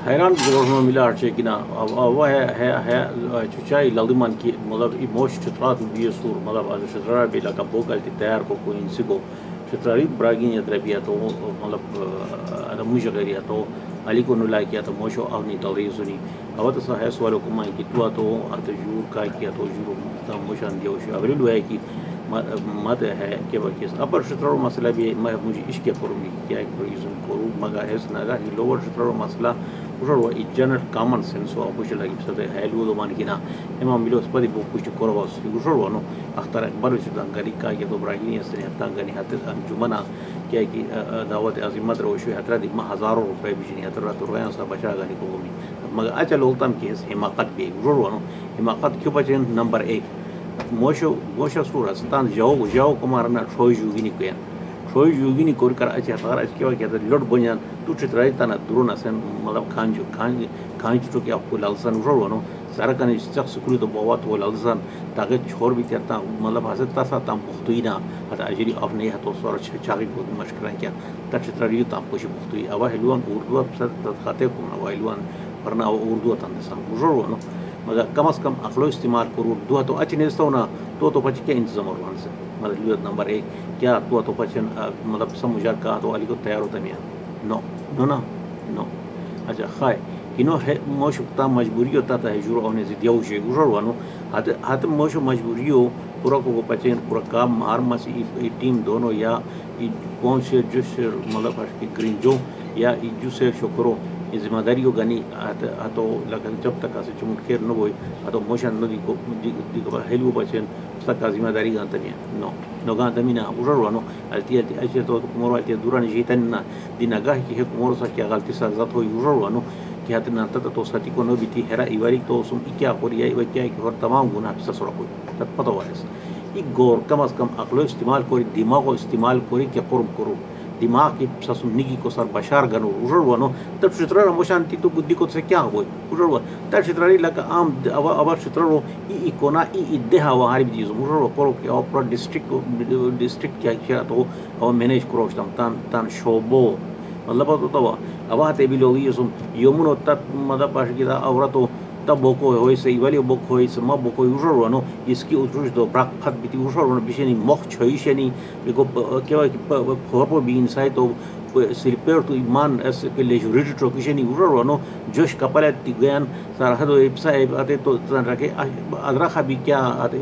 हैरान गवर्नमेंट मिला अर्चे कि ना अब है चुचाई लल्दमान की मतलब इमोश चित्रात भी सूर मतलब आज चित्रा भी लगा बोकल तैयार को इंसिको चित्रारी ब्रागिन या द्रबिया तो मतलब ada मुझे करिया तो अली को नुला किया तो मोशो अवनी तौरी सुनी अब तो है सवालों को मां की तो अतजूर का किया तो जूर तो मोशन दियो शो अगली है कि मत है के वकिस अपर चित्रो मसला भी मैं मुझे इसके करूंगी क्या एक रीजन करूं मगर है सनागा ही लोअर चित्रो मसला उजरो जनरल कॉमन सेंस हो कुछ लगी सदे है लो मान की ना एमा मिलो स्पदी बो कुछ कोरवास उजरो नो अख्तर अकबर सुदान गरी का ये तो ब्रागिनी से हत्ता गनी हत्ते अंजुमना क्या कि दावत अजीमत रोशो हतरा दी हजारों रुपए बिजनी हतरा तो रोया सा बचा गनी को मी मगर अच्छा लोगतम की हिमाकत भी उजरो नो हिमाकत क्यों बचे नंबर 1 मोशो सूरा स्तान जाओ कुमारना छोय जुगिनी को छोय जुगिनी कोर कर अच्छा तार अच्छे क्या कहते लोड बनियान तू चित्राई तना दुरोना सेन मतलब खान तो क्या आपको लालसन उजरो नो सारा कने शख्स कुली तो बात वो लालसन ताकि छोर भी करता मतलब हसे तसा तम मुख्तुइना हता अजरी अपने हतो सोर चागी को मशकरा क्या ता चित्राई तम कुछ मुख्तुइ अवा हेलुआन उर्दू सब खाते को अवा हेलुआन वरना उर्दू तंदसन उजरो नो मगर कम से कम अकलो इस्तेमाल करूँ दुआ तो अच्छी नहीं तो ना तो पच क्या इंतजाम और से मतलब नंबर 1 क्या तो पचन मतलब समुझा का तो अली को तैयार होता नहीं नो नो ना नो अच्छा खाए किनो है मोशुक्ता मजबूरी होता था जुर होने से दिया उसे गुजर वानो हाथ मोशु मजबूरी हो पूरा को पचन पूरा काम मार मसी टीम दोनों या कौन से जुस मतलब की ग्रीन जो या जुस शुक्रो जिम्मेदारी को गनी तो लगन जब तक ऐसे चुमुट खेर न होई तो मोशन नदी को हेलू बचन सब का जिम्मेदारी गांत नहीं नो गांत नहीं ना उजर वानो अलती ऐसे तो मोरो अलती दुरान जीतन ना दिनगाह की है मोरो सा क्या गलती सा जात हो उजर वानो क्या ना तो सती को न बीती हेरा इवारी तो सुम क्या कोरिया इवा क्या कि और तमाम गुना पिसा सरा कोई तब पता वायस ई गौर कम से कम अकलो इस्तेमाल कोरी दिमाग को इस्तेमाल कोरी क्या कुर्म करो दिमाग की ससुनिगी को सर बशार गनो उजर वनो तब चित्र मोशांति तो बुद्धि को से क्या हो उजर व तब चित्ररी लगा आम अब चित्रो ई कोना ई देहा वहारी भी चीज उजर करो के ऑपर डिस्ट्रिक्ट क्या किया तो अब मैनेज करो तन शोबो मतलब तो अब आते भी लोग ये सुन यमुनो तब मतलब पाश की औरत तो तब बोको होय से इवाली बोको होय से म बोको उजर वनो इसकी उजर तो ब्राक फत बिती उजर वनो बिशनी मख छोइशनी बिको क्या कि फोरपो बी इनसाइड तो सिरपेर तो ईमान ऐसे के ले जुरिट ट्रोकिशनी उजर वनो जोश कपले तिगयान सरहदो इप्सा आते तो रखे अदरा खबी क्या आते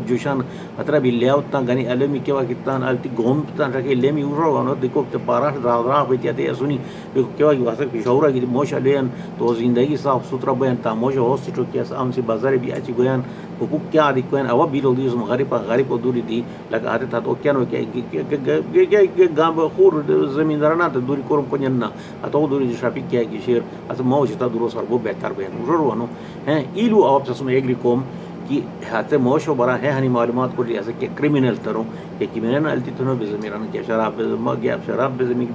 जोशान अतरा भी ले आवता गनी अलमी क्या कितना अलती गोम ता रखे लेमी उजर वनो देखो तो पारा दावरा होती आते सुनी क्या कि वासक पिशौरा की मोश लेन तो जिंदगी साफ सुथरा बयान ता मोश हॉस्पिटल के आम से बाजार भी अच्छी गोयान हुकूक क्या आदि कोयन अब भी लोग इस गरीब को दूरी थी लगा आते था तो क्या नो क्या गांव खूर जमींदाराना तो दूरी कोरम को जन्ना अतो दूरी शापी क्या की शेर अस मौज ता दूरो सर वो बेहतर बयान उजर वनो हैं इलू आप ससुम एग्री कोम कि हाथे मोशो बरा है हनी मालूमात को ऐसे के क्रिमिनल तरो के क्रिमिनल अलती तो बेजमीरान के शराब बेजमा गया शराब बेजमी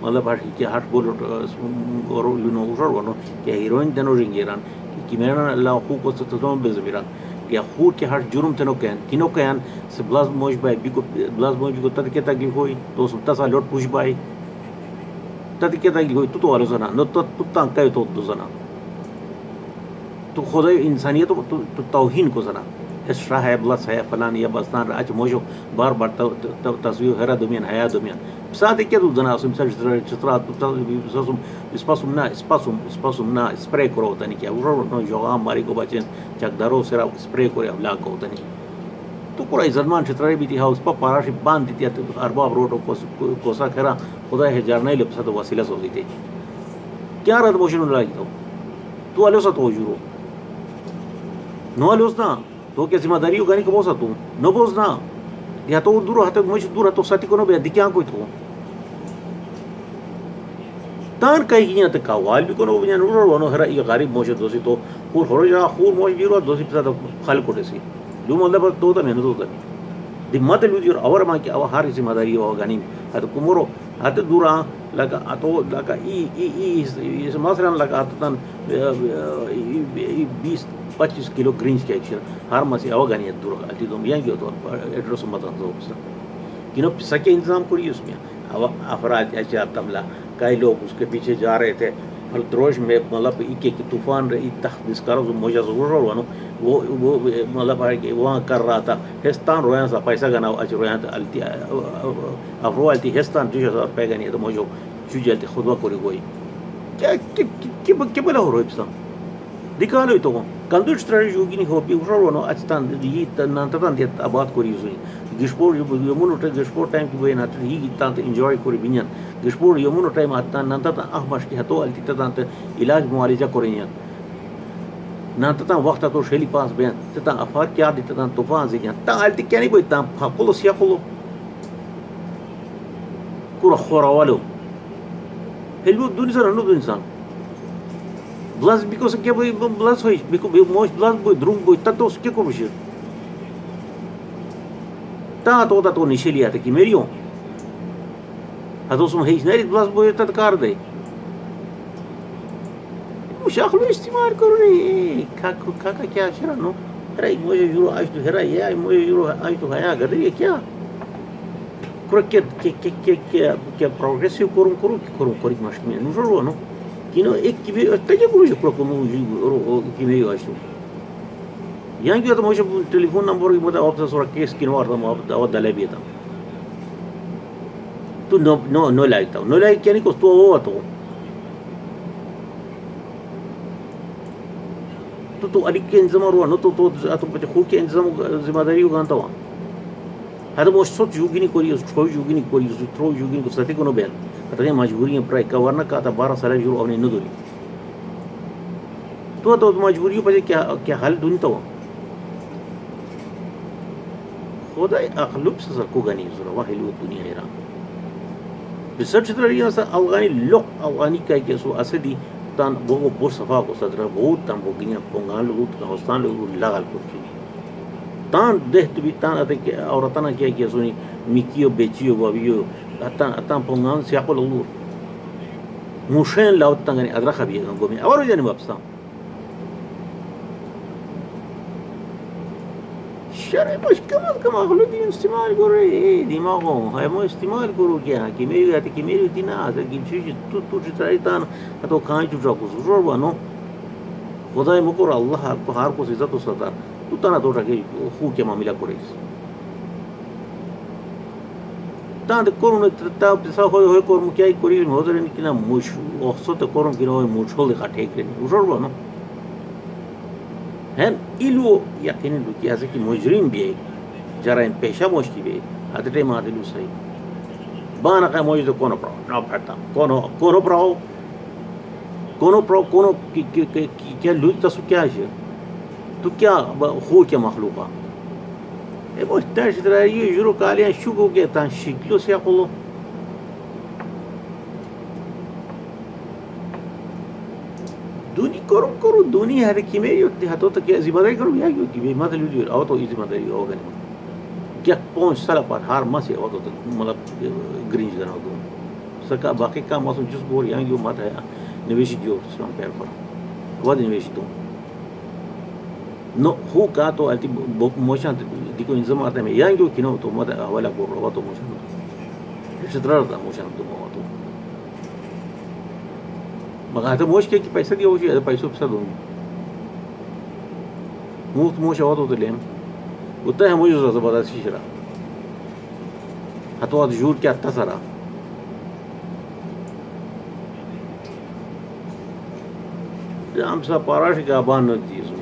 मतलब हट के हट बोल और लुनो उजर वनो के हीरोइन तनो रिंगेरान कि क्रिमिनल अल्लाह को तो बेजमीरान या खूर के हट जुर्म तनो कहन किनो कहन से ब्लाज मोश बाय बिको ब्लाज मोश बिको तद के तकलीफ होई तो सुता सा लोट पुश बाय तद के तकलीफ होई तो वालो जना न तो तुता काय तो जना तो खुदा इंसानियत तो तौहीन को जना हिस्सा है ब्लस है फलान या बस्तान आज मोशो बार बार तस्वीर हेरा दुमियन हया दुमियन साथ के तो जना सुम चित्रा तो स्पासुम ना स्प्रे करो तनी क्या उरो जोगा मारी को बचन चकदारो सेरा स्प्रे करे हमला को तनी तो पूरा इज्जतमान चित्रा भी थी हाउस पर पाराशी बांध दी थी अरबाब रोड को कोसा खरा खुदा है जरना लिपसा तो वसीला सो दी क्या रद मोशन लगी तो आलो सा तो जुरो नो आलोस ना तो क्या जिम्मेदारी हो गानी को बोसा तू न बोस ना या तो दूर हाथ मुझे दूर तो साथी को न बे दिक्या कोई तो तान कहीं तक का वाल भी को न बन उरो वनो हरा ये गरीब मोश दोसी तो खूर हो जा खूर मोश भी रो दोसी पिसा तो खाल कोटे सी लू मतलब तो मेहनत होता दिम्मत लूजी और मां की अव हार जिम्मेदारी हो गानी हाथ कुमरो हाथ दूरा लगा तो लगा ई मसलन लगा तन 20-25 किलो ग्रीन्स के एक्शन हर मसी अवगानी दूर अति तुम यहाँ क्यों तो एड्रेस मत दो किनो सके इंतजाम करिए उसमें अब अफराज ऐसे तमला कई लोग उसके पीछे जा रहे थे त्रोश में मतलब एक तूफान तस्कर मुझे वन वो मतलब वहाँ कर रहा था हिस्तान रोया सा पैसा गना अच रोया अलती अफ्रो अलती हिस्तान 2000 रुपये गनी तो मुझे चुजलती खुदवा कोरी गोई क्या बला हो रहा है दिखालो तो कल स्ट्रेटजी होगी होपी उनो अचतान ये नंतन आबाद कोरी गिशपोर यमुन गिशपोर टाइम की बन ही तान इंजॉय कोरी बिन गिशपोर यमुन टाइम आता नंतर अहमश की हतो अलती तान इलाज मुआलिजा कोरी नंतर वक्त तो शेली पास बेन तता अफार क्या दी तान तूफान से ता अलती क्या नहीं बोई ता फकुलो सियाकुलो कुरा खोरावालो हेलु दुनिया रनु इंसान Blas because क्या बोई blas होई because मोश blas बोई द्रुम बोई ततो क्या को बिशे ता तो निशेली आते कि मेरियो هذوسم هيش نريد بلاس बोई तत कार दे مش أخلو استعمال كورني كا क्या शरा नो هراي मुझे यूरो आज तो هراي यार मुझे यूरो आज तो हया कर रही है क्या कुर क्या प्रोग्रेसिव करूँ कोरी मशमी नुजरो नो किनो एक की भी तजे कुछ प्रॉब्लम हो की भी आज तो यहाँ की तो मुझे टेलीफोन नंबर की बता ऑफिस और केस किनो और तो दले भी था तो नो लाइक था नो लाइक क्या नहीं कुछ तो वो तो अधिक के इंतजाम और नो तो बच्चे खुद के इंतजाम जिम्मेदारी होगा तो هذا مش صوت يوجيني كوريوس شو يوجيني كوريوس ترو يوجيني كسرتي كونو بيل هذا مجبورين براي كورنا كاتا 12 يورو أو ندوري तो मजबूरियों पर क्या हाल दुन तो खुदा अखलुब से सबको गनी जरा वाह हिलू दुनिया है रिसर्च तरीका से अफगानी लोग अफगानी का केसो असदी तान वो बहुत सफा को सदरा बहुत तम बोगिया पोंगाल लोग हस्तान लोग लगाल कुछ तान देख भी तान आते के और ताना क्या सुनी मिकियो बेचियो बाबियो तान पोंगाल से आपको लोग मुशेन लाउत तंगनी अदरा खबी गोमी और जाने वापसा शरे मुश्किल कम अगलो दिन इस्तेमाल करो दिमागों है मो इस्तेमाल करो क्या कि मेरी दिना आते कि चीज तू चित्राई तान तो खाई चुजा को जरूर बनो खुदा मुकर अल्लाह को हार को इज्जत सता तू तना तो रखे हु के मामला करे तान करो न ता पिसा हो को क्या करी होदर कि ना मुश ओसत करो कि नो मुछोल का ठेक जरूर बनो हैं इलू यकीन लू कि ऐसे कि मुजरिम भी जरा इन पेशा मुश्किल भी आते मादिलू सही बाना का मौजूद कोनो प्रो ना पता कोनो क्या लू तसु क्या है तो क्या हो क्या मखलूका ए वो ताश तरह ये यूरो कालिया शुगो के तान शिकलो से अकोलो दुनी करो दुनी है कि मैं ये हाथों तक क्या जिम्मेदारी करूँ या क्यों कि मैं मत लीजिए आओ तो जिम्मेदारी होगा नहीं क्या 5 साल पर हार मसे आओ तो मतलब ग्रीन करना दो सरका बाकी काम मौसम जिस बोर यहाँ क्यों मत है निवेश जो स्लम पैर पर वो निवेश दो नो हो का तो अल्टी मोशन दिको इंजम आता है यहाँ क्यों किनो तो मत हवाला बोल रहा तो मोशन चित्रा था मोशन तो बहुत मग आता मोश के पैसा दिया होशी पैसो पैसा दो मुफ्त मोश आवत होते लेम उतना है मुझे ज़्यादा बता शीशरा हतवाद जूर क्या आता सारा हम सब पाराश का बान चीज़